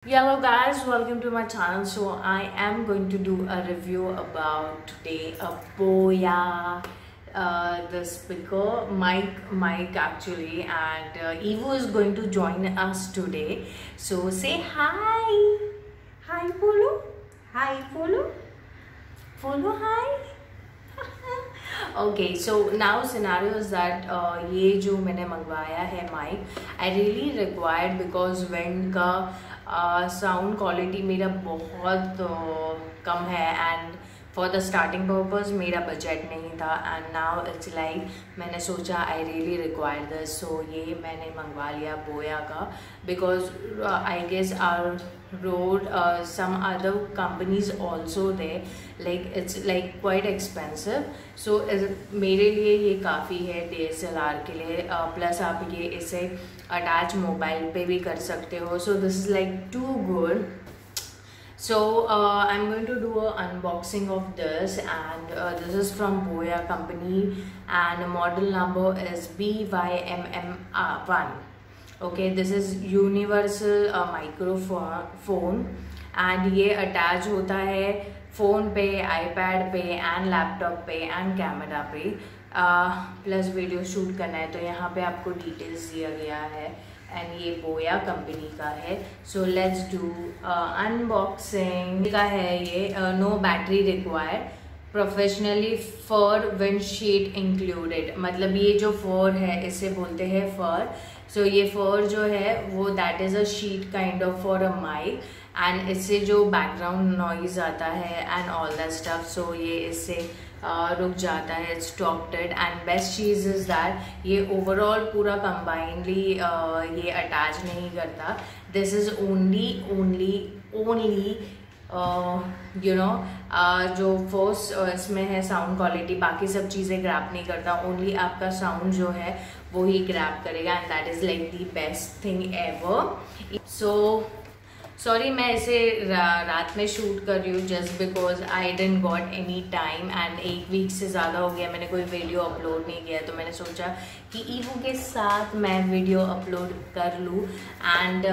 Hello guys, welcome to my channel. So I am going to do a review about today a Boya, the speaker mic actually, and Evo is going to join us today. So say hi Polo, Polo hi. Okay, so now scenario is that ये जो मैंने मंगवाया है mic I really required because wind का sound quality मेरा बहुत कम है and for the starting purpose मेरा बजट नहीं था एंड नाउ इट्स लाइक मैंने सोचा I really require this, so ये मैंने मंगवा लिया बोया का because I guess are road some other companies also there, like it's like quite expensive, so मेरे लिए ये काफ़ी है DSLR के लिए, प्लस आप ये इसे अटैच मोबाइल पे भी कर सकते हो, so this is like too good. So I'm going to do a unboxing of this, and this is from Boya company and model number is BYMM1. Okay, this is universal microphone and ये attach होता है phone पे, iPad पे and laptop पे and camera पे, plus video shoot करना है तो यहाँ पे आपको डिटेल्स दिया गया है एंड ये बोया कंपनी का है. सो लेट्स डू अनबॉक्सिंग का है ये. नो बैटरी रिक्वायर्ड, प्रोफेशनली फर विंडशीट इंक्लूडेड, मतलब ये जो फर है इसे बोलते हैं फर. सो ये फर जो है वो that is a sheet kind of for a mic and इससे जो बैकग्राउंड नॉइज आता है and all that stuff, so ये इससे रुक जाता है. इट्स टॉप्टेड एंड बेस्ट चीज़ इज़ दैट ये ओवरऑल पूरा कंबाइंडली ये अटैच नहीं करता. This is only you know जो फर्स्ट इसमें है साउंड क्वालिटी, बाकी सब चीज़ें ग्रैप नहीं करता, ओनली आपका साउंड जो है वो ही ग्रैप करेगा and that is like the best thing ever. So sorry मैं इसे रात में शूट कर रही हूँ just because I didn't got any time and एक वीक से ज़्यादा हो गया मैंने कोई वीडियो अपलोड नहीं किया, तो मैंने सोचा कि ईवो के साथ मैं वीडियो अपलोड कर लूँ. एंड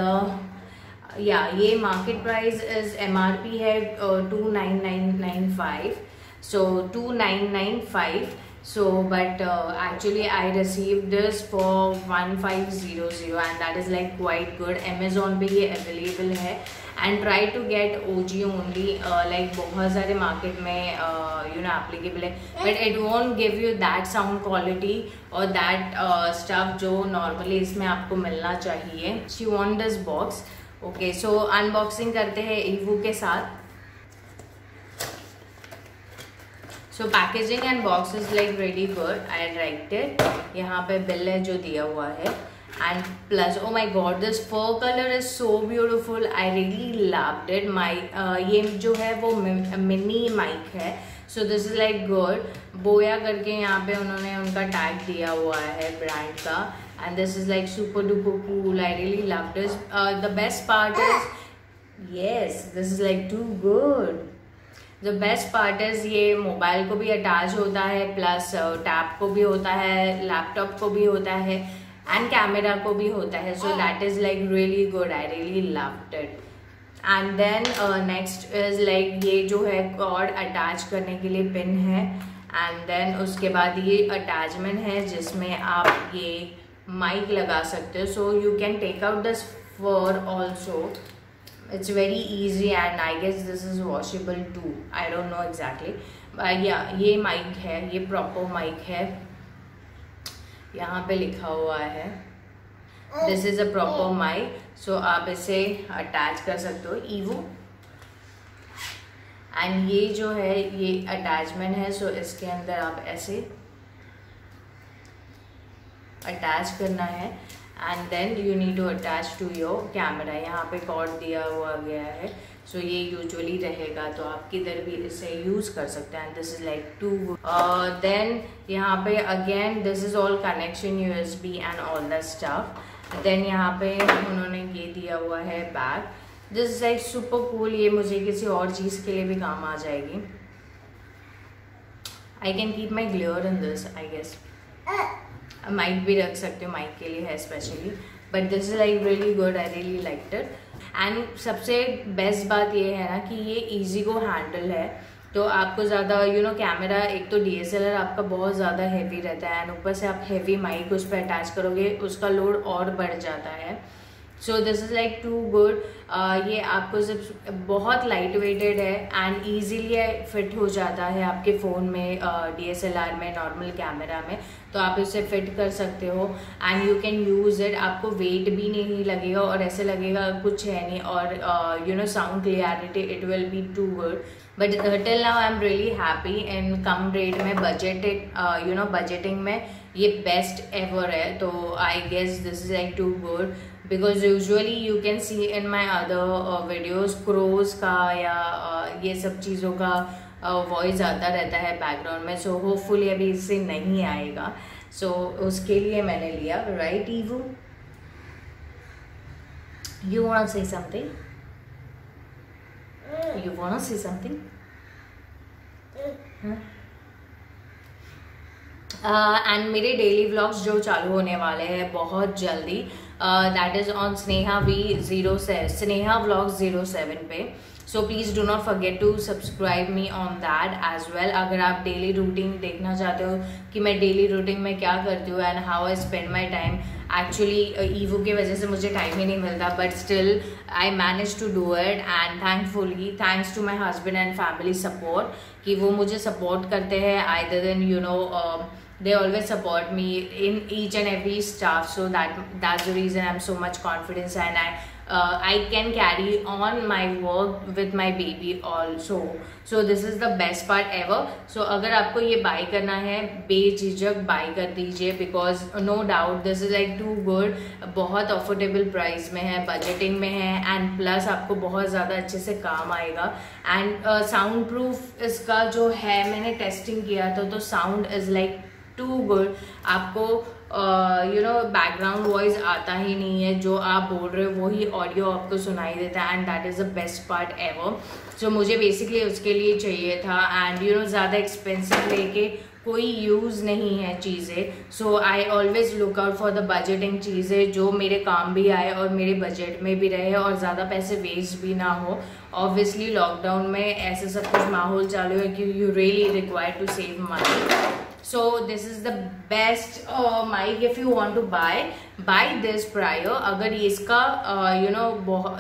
या ये मार्केट प्राइस इज़ MRP है 2995, सो 2995. So but actually I received this for 1500 and that is like quite good. Amazon पे ये available है and try to get OG only, like बहुत सारे market में you know applicable है, but it won't give you that sound quality or that stuff जो normally इसमें आपको मिलना चाहिए. She want this box. Okay, so unboxing करते हैं Evo के साथ. So packaging and box is like very good, I liked it. यहाँ पे बिल है जो दिया हुआ है and plus oh my god this fur colour is so beautiful, I really loved it. ये जो है वो मिनी माइक है, so this is like good. Boya करके यहाँ पे उन्होंने उनका टैग दिया हुआ है ब्रांड का and this is like super duper cool, I really loved this. The best part is yes this is like too good. The best part is ये मोबाइल को भी अटैच होता है, प्लस टैब को भी होता है, लैपटॉप को भी होता है एंड कैमरा को भी होता है. So that is like really good, I really loved it. And then next is like ये जो है कॉर्ड अटैच करने के लिए पिन है एंड देन उसके बाद ये अटैचमेंट है जिसमें आप ये माइक लगा सकते हो. So you can take out this fur also. It's very easy and I guess this is washable too. I don't know exactly. But yeah, ये mic है, ये proper mic है. यहाँ पे लिखा हुआ है This is a proper mic. So आप इसे attach कर सकते हो Evo. And ये जो है ये attachment है, so इसके अंदर आप ऐसे attach करना है and then you need to attach to your camera. यहाँ पे कॉर्ड दिया हुआ गया है, सो ये यूजुअली रहेगा तो आप किधर भी इसे यूज़ कर सकते हैं. This is like too good. Then यहाँ पे again this is all connection USB and all the stuff. Then यहाँ पे उन्होंने ये दिया हुआ है bag. This is like super cool. ये मुझे किसी और चीज़ के लिए भी काम आ जाएगी. I can keep my glare in this I guess. Mic भी रख सकते हो, माइक के लिए है specially, but this is like really good, I really liked it. And सबसे बेस्ट बात ये है ना कि ये इजी गो हैंडल है, तो आपको ज़्यादा कैमरा, एक तो DSLR आपका बहुत ज़्यादा हैवी रहता है एंड ऊपर से आप हैवी माइक उस पर अटैच करोगे, उसका लोड और बढ़ जाता है। So this is like too good. ये आपको सिर्फ बहुत लाइट वेटेड है एंड ईजीली फिट हो जाता है आपके फ़ोन में, DSLR में, नॉर्मल कैमरा में, तो आप इसे फिट कर सकते हो and you can use it. आपको वेट भी नहीं लगेगा और ऐसे लगेगा कुछ है नहीं, और sound clarity it will be too good. But till now I am really happy in कम रेट में, बजटिंग में ये बेस्ट एवर है। तो I guess this is like too good because usually you can see in my other videos क्रोज का या ये सब चीज़ों का वॉइस आता रहता है बैकग्राउंड में। सो होपफुली अभी इससे नहीं आएगा, सो उसके लिए मैंने लिया। राइट ईवू, you want to say something? You wanna say something? And मेरे डेली व्लॉग्स जो चालू होने वाले हैं बहुत जल्दी, that is on Sneha vlogs 07 पे। So please do not forget to subscribe me on that as well. अगर आप डेली रूटीन देखना चाहते हो कि मैं डेली रूटीन में क्या करती हूँ and how I spend my time, actually ईवो की वजह से मुझे टाइम ही नहीं मिलता, but still I manage to do it and thankfully thanks to my husband and family support, कि वो मुझे सपोर्ट करते हैं either then they always support me in each and every stuff, so that's the reason I'm so much confident and I can carry on my work with my baby also. So this is the best part ever. So अगर आपको ये bye करना है बेझिझक buy कर दीजिए, because no doubt this is like too good. बहुत affordable price में है, बजटिंग में है एंड प्लस आपको बहुत ज़्यादा अच्छे से काम आएगा। एंड साउंड प्रूफ इसका जो है, मैंने टेस्टिंग किया था तो sound is like too good. आपको बैकग्राउंड वॉइस आता ही नहीं है, जो आप बोल रहे हो वही ऑडियो आपको सुनाई देता है and that is the best part ever. So मुझे बेसिकली उसके लिए चाहिए था एंड ज़्यादा एक्सपेंसिव लेके कोई यूज़ नहीं है चीज़ें। So I always look out for the budgeting चीज़ें जो मेरे काम भी आए और मेरे बजट में भी रहे और ज़्यादा पैसे वेस्ट भी ना हो। ऑब्वियसली लॉकडाउन में ऐसे सब कुछ माहौल चालू है कि you really require to save money. So this is the best mic if you want to buy this prior। अगर इसका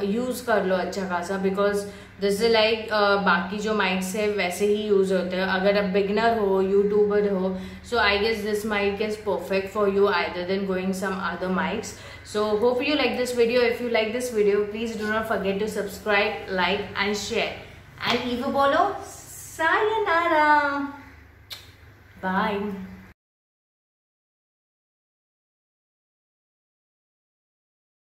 यूज़ कर लो अच्छा खासा, बिकॉज दिस इज लाइक बाकी जो माइक्स है वैसे ही यूज़ होते हैं। अगर आप बिगनर हो, यूट्यूबर हो, so I guess this mic is perfect for you either than going some other mics. So hope you like this video. If you like this video, please do not forget to subscribe, like and share. And Eva bolo sayonara. Bye.